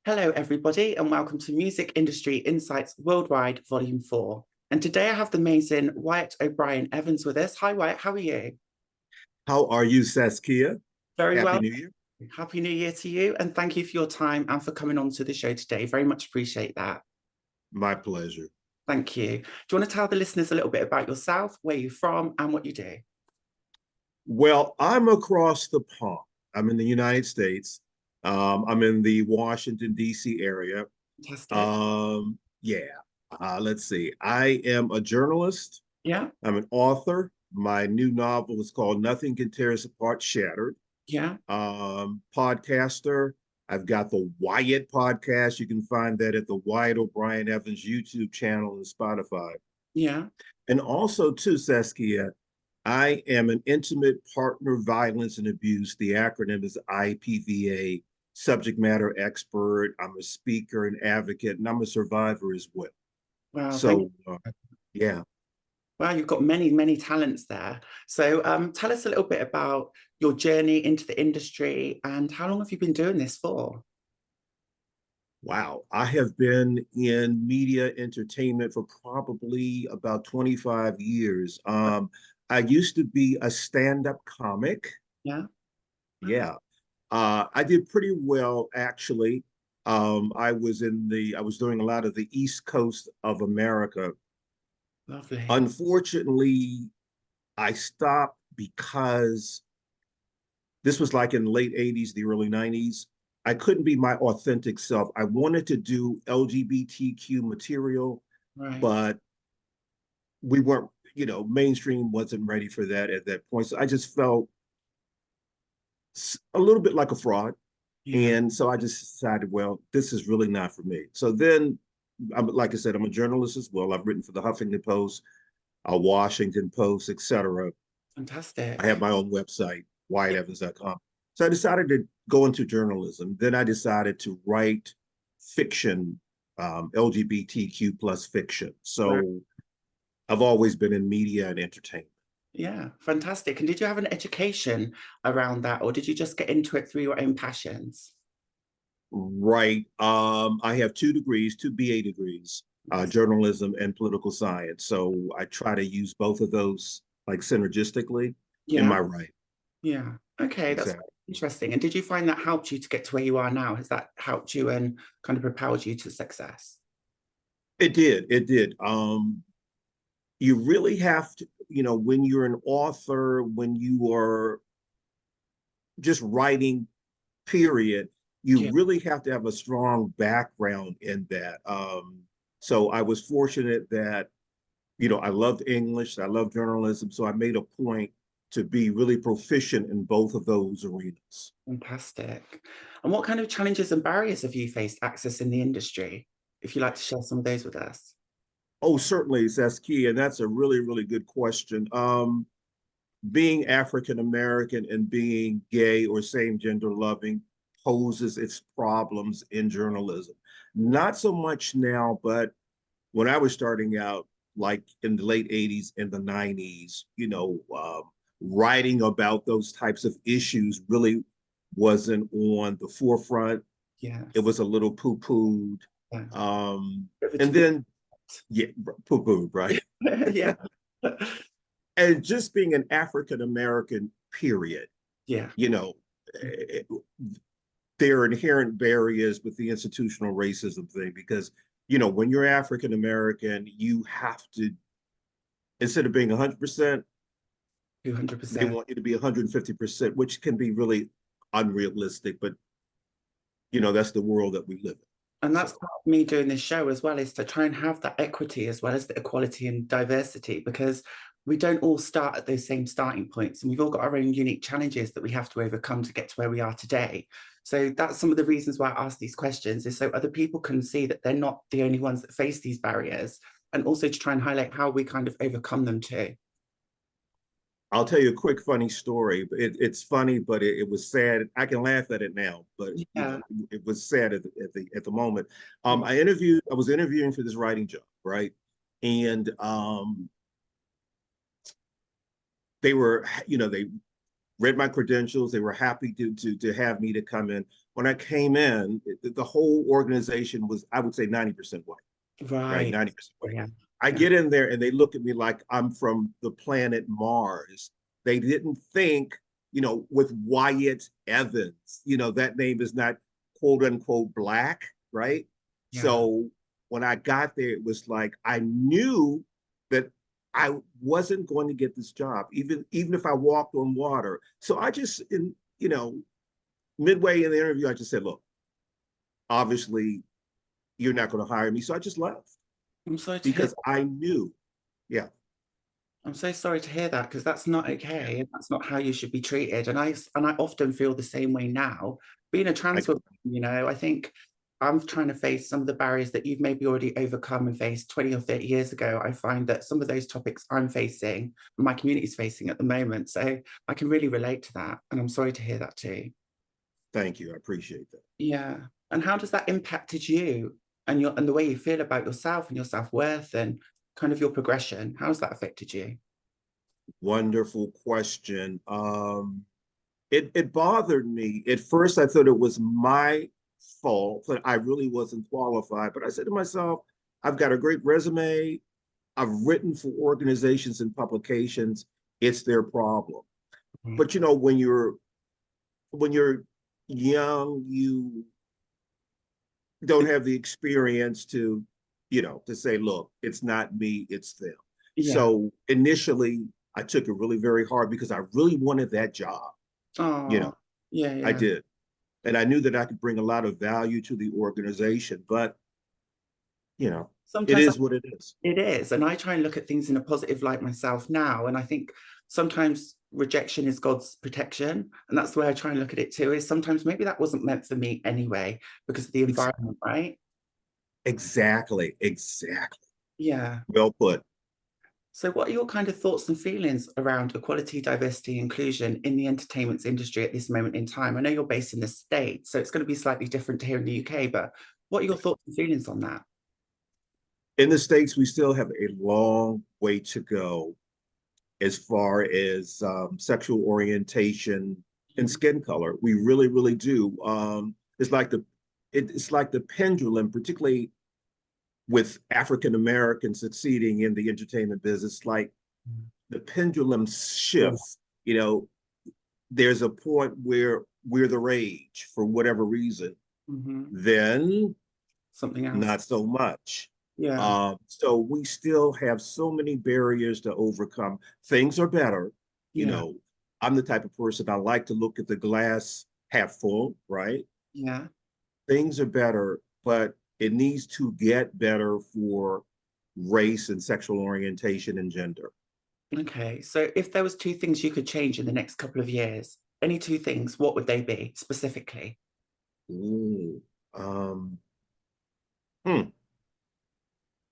Hello, everybody, and welcome to Music Industry Insights Worldwide, Volume 4. And today I have the amazing Wyatt O'Brian Evans with us. Hi, Wyatt, how are you? How are you, Saskhia? Very Happy well. New Year. Happy New Year to you, and thank you for your time and for coming on to the show today. Very much appreciate that. My pleasure. Thank you. Do you want to tell the listeners a little bit about yourself, where you're from, and what you do? Well, I'm across the pond. I'm in the United States. I'm in the Washington, D.C. area. Fantastic. Yeah. Let's see. I am a journalist. Yeah, I'm an author. My new novel is called Nothing Can Tear Us Apart Shattered. yeah, Podcaster. I've got the Wyatt podcast. You can find that at the Wyatt O'Brian Evans YouTube channel and Spotify. yeah. And also, too, Saskia, I am an intimate partner violence and abuse. The acronym is IPVA, subject matter expert. I'm a speaker and advocate, and I'm a survivor as well. Wow, thank So, yeah. Wow, you've got many, many talents there. So tell us a little bit about your journey into the industry and how long have you been doing this for? Wow. I have been in media entertainment for probably about 25 years. I used to be a stand-up comic. Yeah. Wow, Yeah. I did pretty well actually. I was doing a lot of the East Coast of America. lovely. Unfortunately, I stopped because this was like in the late 80s, the early 90s. I couldn't be my authentic self. I wanted to do LGBTQ material, Right. but we weren't, mainstream wasn't ready for that at that point. So I just felt a little bit like a fraud. Yeah. And so I just decided, well, this is really not for me. So then, like I said, I'm a journalist as well. I've written for the Huffington Post, Washington Post, etc. I have Fantastic. my own website, wyattevans.com. So I decided to go into journalism. Then I decided to write fiction, LGBTQ plus fiction. Right. So I've always been in media and entertainment. Yeah, fantastic. And did you have an education around that, or did you just get into it through your own passions? Right. I have two degrees, two BA degrees, journalism and political science. So I try to use both of those like synergistically in Yeah, my writing. yeah. Okay, that's Exactly. very interesting. And did you find that helped you to get to where you are now? Has that helped you and kind of propelled you to success? It did. It did. You really have to, when you're an author, when you are just writing, period, you Yeah. really have to have a strong background in that. So I was fortunate that I loved English, I love journalism, so I made a point to be really proficient in both of those arenas. Fantastic. And what kind of challenges and barriers have you faced accessing the industry? If you'd like to share some of those with us. Oh, certainly, that's key, and that's a really, really good question. Being African American and being gay or same gender loving poses its problems in journalism. Not so much now, but when I was starting out, like in the late 80s and the 90s, writing about those types of issues really wasn't on the forefront. It Yes. was a little poo pooed. Yeah. Over to And be. then, yeah, poo pooed, right? Yeah. And just being an African American, period, Yeah. you know, it, there are inherent barriers with the institutional racism thing because, when you're African American, you have to, instead of being 100%, they 200%. want you to be 150%, which can be really unrealistic, but that's the world that we live in. And that's So part of me doing this show as well, is to try and have that equity as well as the equality and diversity, because we don't all start at those same starting points and we've all got our own unique challenges that we have to overcome to get to where we are today. So that's some of the reasons why I ask these questions, is so other people can see that they're not the only ones that face these barriers, and also to try and highlight how we kind of overcome them too. I'll tell you a quick funny story. It's funny, but it was sad. I can laugh at it now, but Yeah. it was sad at the moment. Yeah. I was interviewing for this writing job, right? And they were, read my credentials. They were happy to have me to come in. When I came in, the whole organization was, I would say, 90% white, right? Right. 90% white. Yeah. I Yeah. get in there and they look at me like I'm from the planet Mars. They didn't think, with Wyatt Evans, that name is not quote unquote Black, right? Yeah. So when I got there, it was like I knew that I wasn't going to get this job, even if I walked on water. So I just, midway in the interview, I just said, look, obviously you're not going to hire me. So I just left I'm sorry to hear. because I knew, yeah. I'm so sorry to hear that, because that's not okay, and that's not how you should be treated. And I often feel the same way now. Being a I, trans woman, I think I'm trying to face some of the barriers that you've maybe already overcome and faced 20 or 30 years ago. I find that some of those topics I'm facing, my community's facing at the moment. So I can really relate to that. And I'm sorry to hear that too. Thank you. I appreciate that. Yeah. And how does that impacted you and the way you feel about yourself and your self-worth and kind of your progression? How's that affected you? Wonderful question. It bothered me. At first, I thought it was my fault that I really wasn't qualified. But I said to myself, I've got a great resume. I've written for organizations and publications. It's their problem. Mhm. But when you're young, you don't have the experience to say, look, it's not me, it's them. Yeah. So initially, I took it really very hard because I really wanted that job. You Oh, know, yeah, I yeah. did. And I knew that I could bring a lot of value to the organization, but it Sometimes is what it is. it is. And I try and look at things in a positive light myself now. And I think sometimes rejection is God's protection. And that's the way I try and look at it too, is sometimes maybe that wasn't meant for me anyway, because of the environment, right? Exactly, exactly. Yeah. Well put. So what are your kind of thoughts and feelings around equality, diversity, inclusion in the entertainment industry at this moment in time? I know you're based in the States, so it's going to be slightly different here in the UK, but what are your thoughts and feelings on that? In the States, we still have a long way to go as far as sexual orientation and Mhm. skin color. We really, really do. It's like the pendulum, particularly with African Americans succeeding in the entertainment business, like the pendulum Yeah. shifts. There's a point where we're the rage for whatever reason. Mhm. Then Something else. not so much. Yeah. So we still have so many barriers to overcome. Things are better. You Yeah. know, I'm the type of person I like to look at the glass half full, right? Yeah. Things are better, but it needs to get better for race and sexual orientation and gender. Okay. So if there was two things you could change in the next couple of years, any two things, what would they be specifically? Ooh, um, hmm.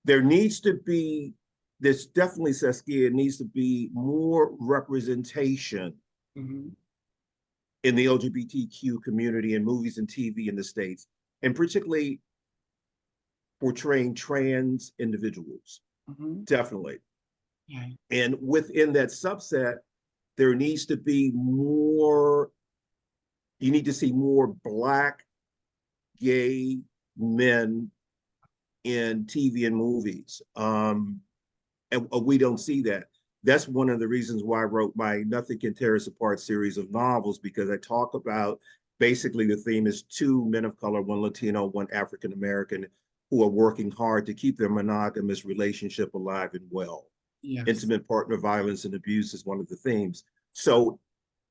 There needs to be, there's definitely, Saskia, needs to be more representation Mhm. in the LGBTQ community in movies and TV in the States, and particularly portraying trans individuals. Mhm. Definitely. Yeah. And within that subset, there needs to be more, you need to see more Black gay men in TV and movies. And we don't see that. That's one of the reasons why I wrote my Nothing Can Tear Us Apart series of novels, because I talk about basically the theme is two men of color, one Latino, one African American, who are working hard to keep their monogamous relationship alive and well. Yes. Intimate partner violence and abuse is one of the themes. So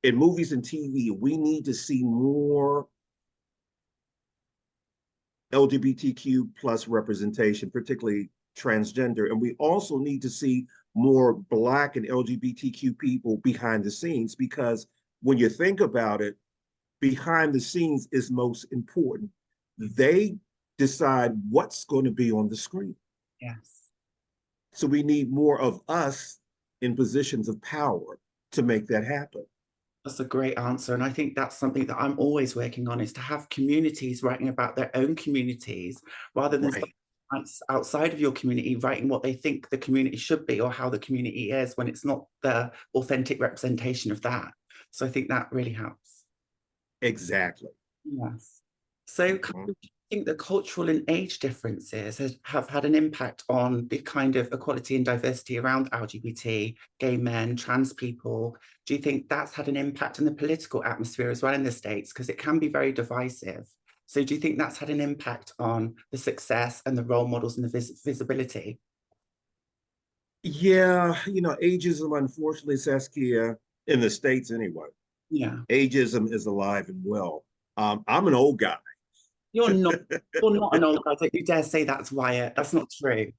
in movies and TV, we need to see more LGBTQ plus representation, particularly transgender. And we also need to see more Black and LGBTQ people behind the scenes, because when you think about it, behind the scenes is most important. They decide what's going to be on the screen. Yes. So we need more of us in positions of power to make that happen. That's a great answer. And I think that's something that I'm always working on, is to have communities writing about their own communities rather than Right. outside of your community writing what they think the community should be or how the community is, when it's not the authentic representation of that. So I think that really helps. Exactly. Yes. So kind of, do you think the cultural and age differences have had an impact on the kind of equality and diversity around LGBT, gay men, trans people? Do you think that's had an impact on the political atmosphere as well in the States? Because it can be very divisive. So do you think that's had an impact on the success and the role models and the visibility? Yeah, ageism, unfortunately, Saskia, in the States anyway, Yeah. ageism is alive and well. I'm an old guy. You're not you're not an old guy. Don't you dare say that's Wyatt. That's not true.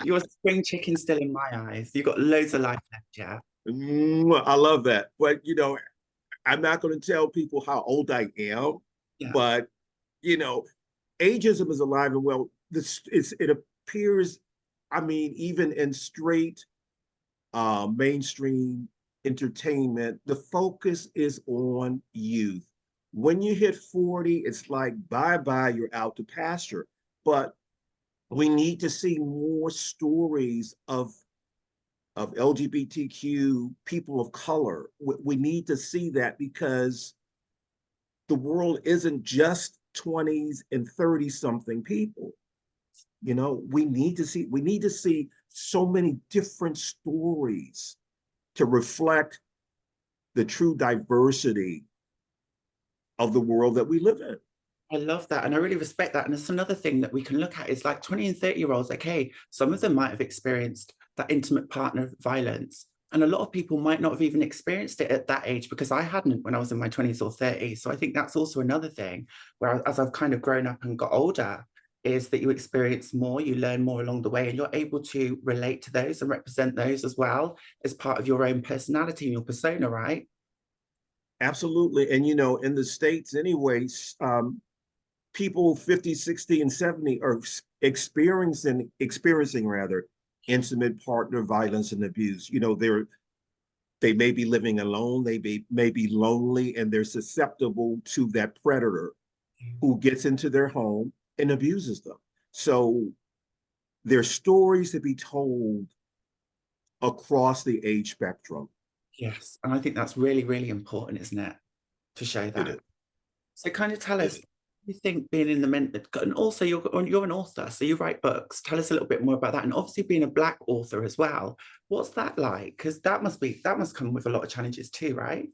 You're a spring chicken still in my eyes. You've got loads of life left, yeah. I love that. But, I'm not going to tell people how old I am, Yeah. but, you know, ageism is alive and well. It appears, I mean, even in straight mainstream entertainment, the focus is on youth. When you hit 40, it's like bye-bye, you're out to pasture. But we need to see more stories of LGBTQ people of color. We need to see that because the world isn't just 20s and 30 something people. We need to see so many different stories to reflect the true diversity of the world that we live in. I love that. And I really respect that. And it's another thing that we can look at is like 20 and 30-year-olds, okay, some of them might have experienced that intimate partner violence. And a lot of people might not have even experienced it at that age because I hadn't when I was in my 20s or 30s. So I think that's also another thing where as I've kind of grown up and got older, is that you experience more, you learn more along the way, and you're able to relate to those and represent those as well as part of your own personality and your persona, right? Absolutely. And, in the States, anyways, people 50, 60, and 70 are experiencing rather intimate partner violence and abuse. They may be living alone, may be lonely, and they're susceptible to that predator who gets into their home and abuses them. So there's stories to be told across the age spectrum. Yes. And I think that's really, really important, isn't it? To show It that. is. So kind of tell It us, is. you think being in the and also you're an author, so you write books. Tell us a little bit more about that. And obviously being a Black author as well. What's that like? Because that must come with a lot of challenges too, right?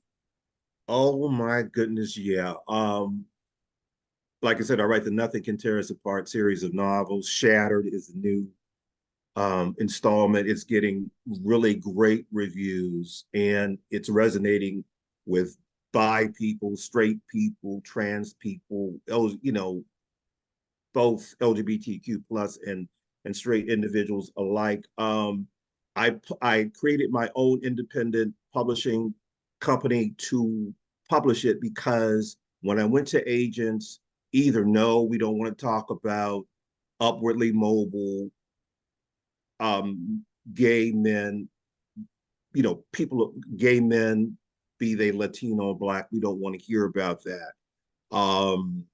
Oh my goodness, yeah. Like I said, I write the Nothing Can Tear Us Apart series of novels. Shattered is the new installment. It's getting really great reviews and it's resonating with bi people, straight people, trans people, both LGBTQ plus and straight individuals alike. I created my own independent publishing company to publish it because when I went to agents, either no, we don't want to talk about upwardly mobile gay men, gay men, be they Latino or Black, we don't want to hear about that. Um,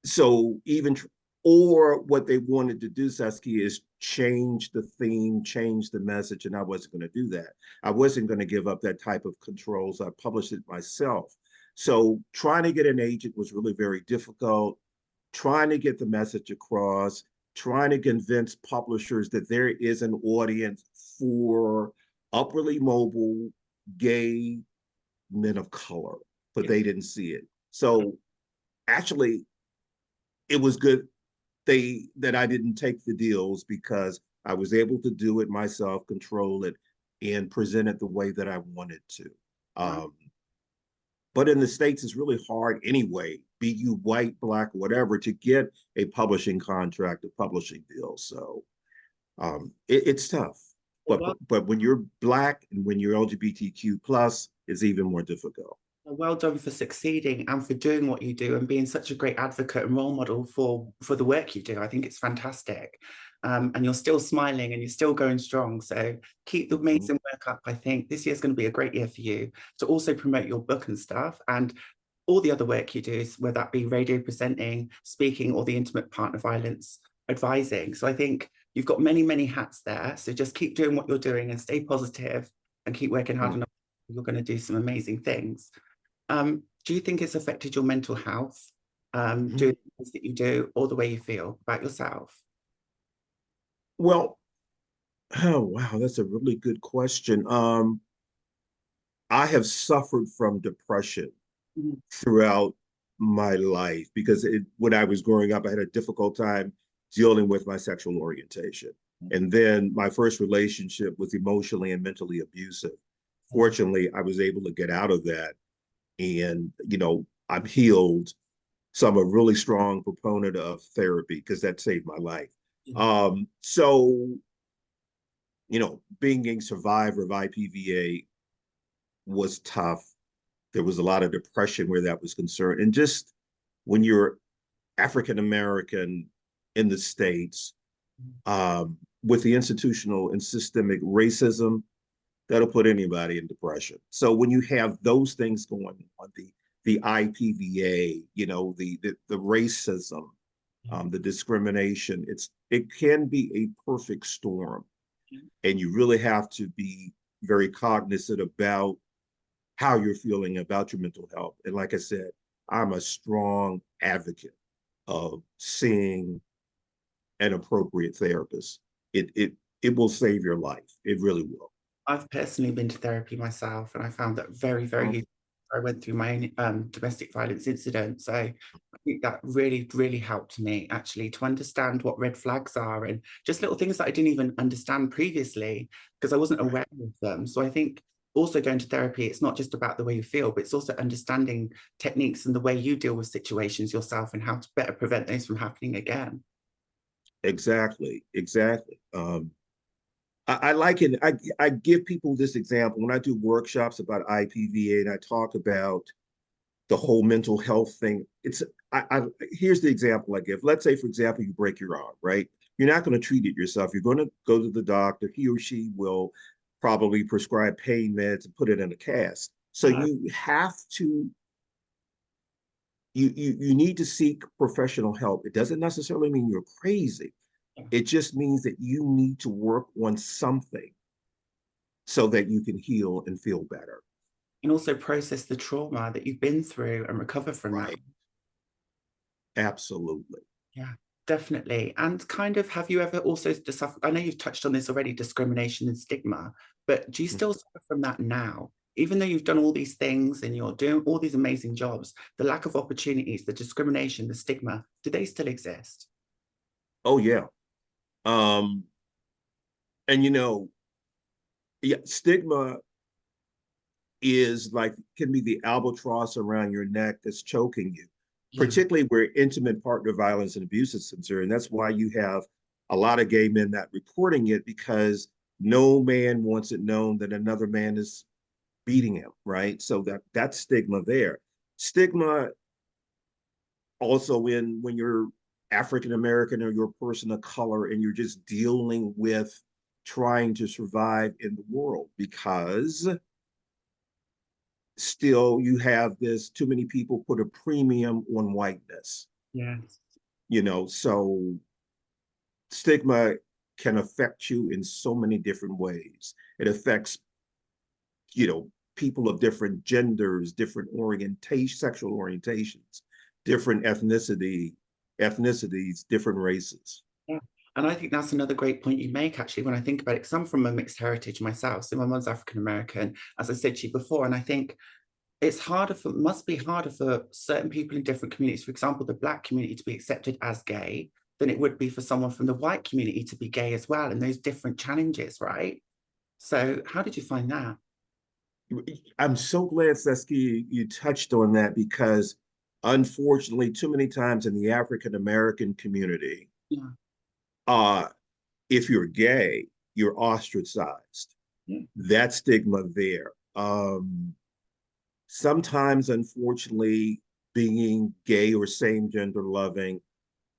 so even or what they wanted to do, Saskia, is change the theme, change the message, and I wasn't going to do that. I wasn't going to give up that type of control, so I published it myself. So trying to get an agent was really very difficult. Trying to get the message across, trying to convince publishers that there is an audience for upwardly mobile gay men of color, but Yeah. they didn't see it. So actually, it was good that I didn't take the deals because I was able to do it myself, control it, and present it the way that I wanted to. Right. Um, but in the States, it's really hard anyway, be you white, Black, whatever, to get a publishing contract, a publishing deal. So it's tough. But Well, but when you're Black and when you're LGBTQ plus, it's even more difficult. well done for succeeding and for doing what you do and being such a great advocate and role model for the work you do. I think it's fantastic. And you're still smiling and you're still going strong. So keep the Mhm. amazing work up. I think this year's going to be a great year for you to also promote your book and stuff and all the other work you do, whether that be radio presenting, speaking, or the intimate partner violence advising. So I think you've got many, many hats there. So just keep doing what you're doing and stay positive and keep working hard enough. You're going to do some amazing things. Do you think it's affected your mental health, doing Mhm. the things that you do, or the way you feel about yourself? Well, oh wow, that's a really good question. I have suffered from depression Mhm. throughout my life because when I was growing up, I had a difficult time dealing with my sexual orientation. And then my first relationship was emotionally and mentally abusive. Fortunately, I was able to get out of that. And, I'm healed. So I'm a really strong proponent of therapy because that saved my life. So, being a survivor of IPVA was tough. There was a lot of depression where that was concerned. And just when you're African American in the States, with the institutional and systemic racism, that'll put anybody in depression. So when you have those things going on, the IPVA, the racism, the discrimination, it can be a perfect storm. And you really have to be very cognizant about how you're feeling about your mental health. And like I said, I'm a strong advocate of seeing an appropriate therapist. It will save your life. It really will. I've personally been to therapy myself, and I found that very, very Mhm. useful. I went through my own domestic violence incident. So I think that really, really helped me actually to understand what red flags are and just little things that I didn't even understand previously because I wasn't Right. aware of them. So I think also going to therapy, it's not just about the way you feel, but it's also understanding techniques and the way you deal with situations yourself and how to better prevent those from happening again. Exactly. Exactly. I like it. I give people this example when I do workshops about IPVA and I talk about the whole mental health thing. Here's the example I give. Let's say, for example, you break your arm, right? You're not going to treat it yourself. You're going to go to the doctor. He or she will probably prescribe pain meds and put it in a cast. So Yeah. you have to you need to seek professional help. It doesn't necessarily mean you're crazy. It just means that you need to work on something so that you can heal and feel better. And also process the trauma that you've been through and recover from that. Right. Absolutely. Yeah, definitely. And kind of, have you ever also suffered? I know you've touched on this already, discrimination and stigma, but do you still Mhm. suffer from that now? Even though you've done all these things and you're doing all these amazing jobs, the lack of opportunities, the discrimination, the stigma, do they still exist? Oh yeah. Um, and yeah, stigma is like can be the albatross around your neck that's choking you, Yeah, particularly where intimate partner violence and abuse is concerned. That's why you have a lot of gay men not reporting it because no man wants it known that another man is beating him, right? So that's stigma there. Stigma also in when you're African American or you're a person of color and you're just dealing with trying to survive in the world because still you have this too many people put a premium on whiteness, yes. so stigma can affect you in so many different ways. It affects, you know, people of different genders, different orientation, sexual orientations, different ethnicities, different races. Yeah. And I think that's another great point you make, actually, when I think about it, because I'm from a mixed heritage myself. So my mum's African American, as I said to you before. And I think it's must be harder for certain people in different communities, for example, the Black community to be accepted as gay than it would be for someone from the white community to be gay as well, and those different challenges, right? So how did you find that? I'm so glad, Saskia, you touched on that because unfortunately, too many times in the African American community, Yeah, uh, if you're gay, you're ostracized. yeah, That stigma there. Sometimes, unfortunately, being gay or same gender loving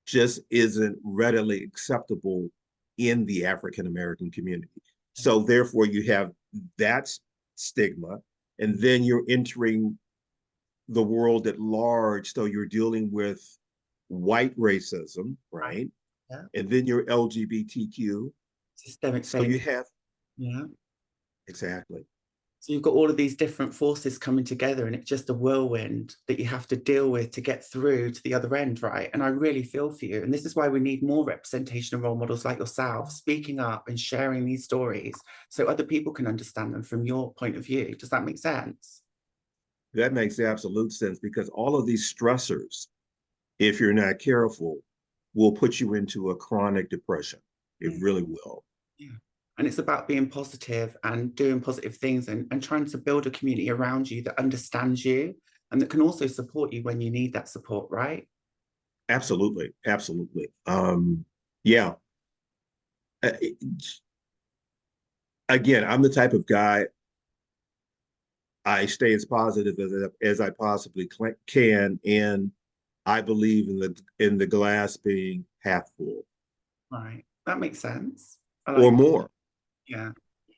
just isn't readily acceptable in the African American community. So, therefore, you have that stigma, and then you're entering the world at large. So, you're dealing with white racism, right? yeah. And then you're LGBTQ. Systemic So, you failure. have Yeah. exactly. So you've got all of these different forces coming together, and it's just a whirlwind that you have to deal with to get through to the other end, right? And I really feel for you. And this is why we need more representation of role models like yourself, speaking up and sharing these stories so other people can understand them from your point of view. Does that make sense? That makes absolute sense, because all of these stressors, if you're not careful, will put you into a chronic depression. It Yeah. really will. Yeah. And it's about being positive and doing positive things, and trying to build a community around you that understands you and that can also support you when you need that support, right? Absolutely. Absolutely. Yeah. Uh, Again, I'm the type of guy, I stay as positive as I possibly can, and I believe in the glass being half full Right. That makes sense. I or like, more. yeah.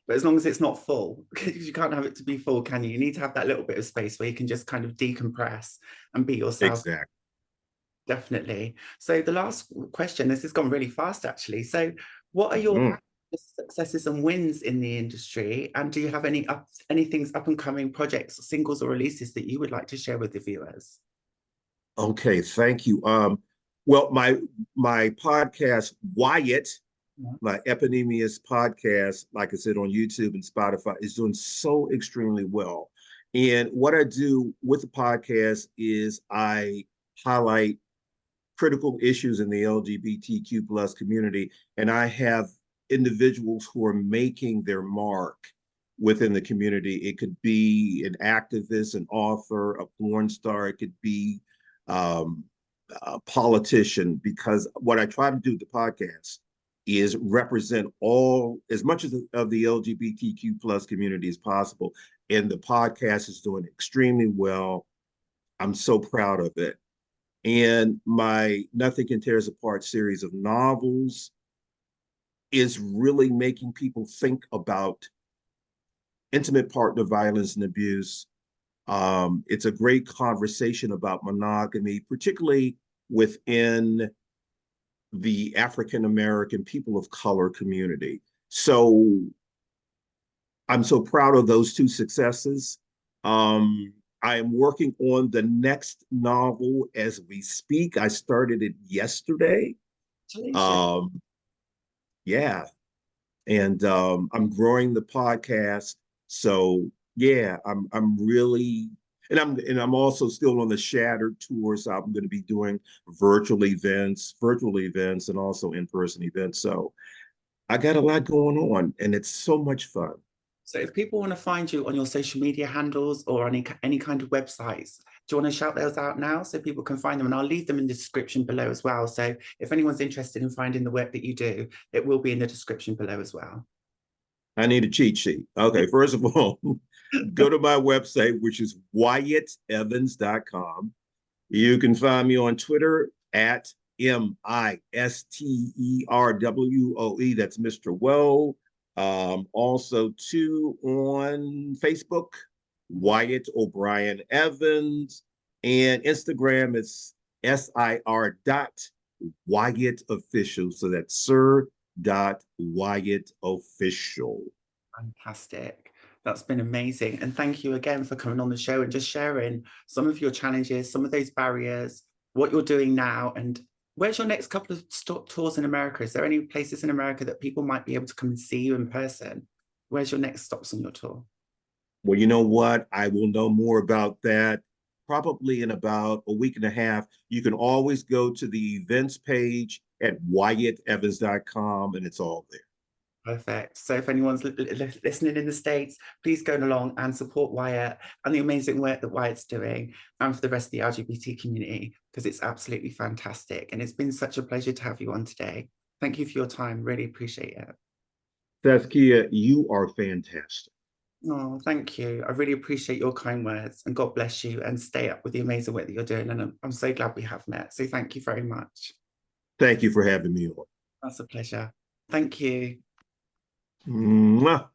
But as long as it's not full, because you can't have it to be full, can you? You need to have that little bit of space where you can just kind of decompress and be yourself. Exactly. Definitely. So the last question, this has gone really fast actually. So what are your Mhm. successes and wins in the industry? And do you have any things up and coming projects, singles or releases that you would like to share with the viewers? Okay, thank you. Well, my podcast, Wyatt, Yeah. my Eponymous podcast, like I said, on YouTube and Spotify, is doing so extremely well. And what I do with the podcast is I highlight critical issues in the LGBTQ plus community, and I have individuals who are making their mark within the community. It could be an activist, an author, a porn star. It could be um, a politician. Because what I try to do with the podcast is represent all, as much of the LGBTQ plus community as possible. And the podcast is doing extremely well. I'm so proud of it. And my Nothing Can Tear Us Apart series of novels is really making people think about intimate partner violence and abuse. It's a great conversation about monogamy, particularly within the African American people of color community. So I'm so proud of those two successes. I am working on the next novel as we speak. I started it yesterday. Congratulations. Um, yeah, and I'm growing the podcast. So yeah, I'm really, and I'm also still on the Shattered tour. So I'm going to be doing virtual events, and also in-person events. So I got a lot going on, and it's so much fun. So if people want to find you on your social media handles or any kind of websites, do you want to shout those out now so people can find them? And I'll leave them in the description below as well. So if anyone's interested in finding the work that you do, it will be in the description below as well. I need a cheat sheet. Okay, first of all, go to my website, which is WyattEvans.com. You can find me on Twitter at MISTERWOE. That's Mr. Woe. Also, too, on Facebook, Wyatt O'Brian Evans. And Instagram is SIR dot Wyatt Official. So that's Sir dot Wyatt Official. Fantastic. That's been amazing. And thank you again for coming on the show and just sharing some of your challenges, some of those barriers, what you're doing now. And where's your next couple of tours in America? Is there any places in America that people might be able to come and see you in person? Where's your next stops on your tour? Well, you know what? I will know more about that probably in about a week and a half. You can always go to the events page at WyattEvans.com, and it's all there. Perfect. So if anyone's listening in the States, please go along and support Wyatt and the amazing work that Wyatt's doing, and for the rest of the LGBT community, because it's absolutely fantastic. And it's been such a pleasure to have you on today. Thank you for your time. Really appreciate it. Saskhia, you are fantastic. Oh, thank you. I really appreciate your kind words, and God bless you, and stay up with the amazing work that you're doing. And I'm so glad we have met. So thank you very much. Thank you for having me on. That's a pleasure. Thank you. Mwah.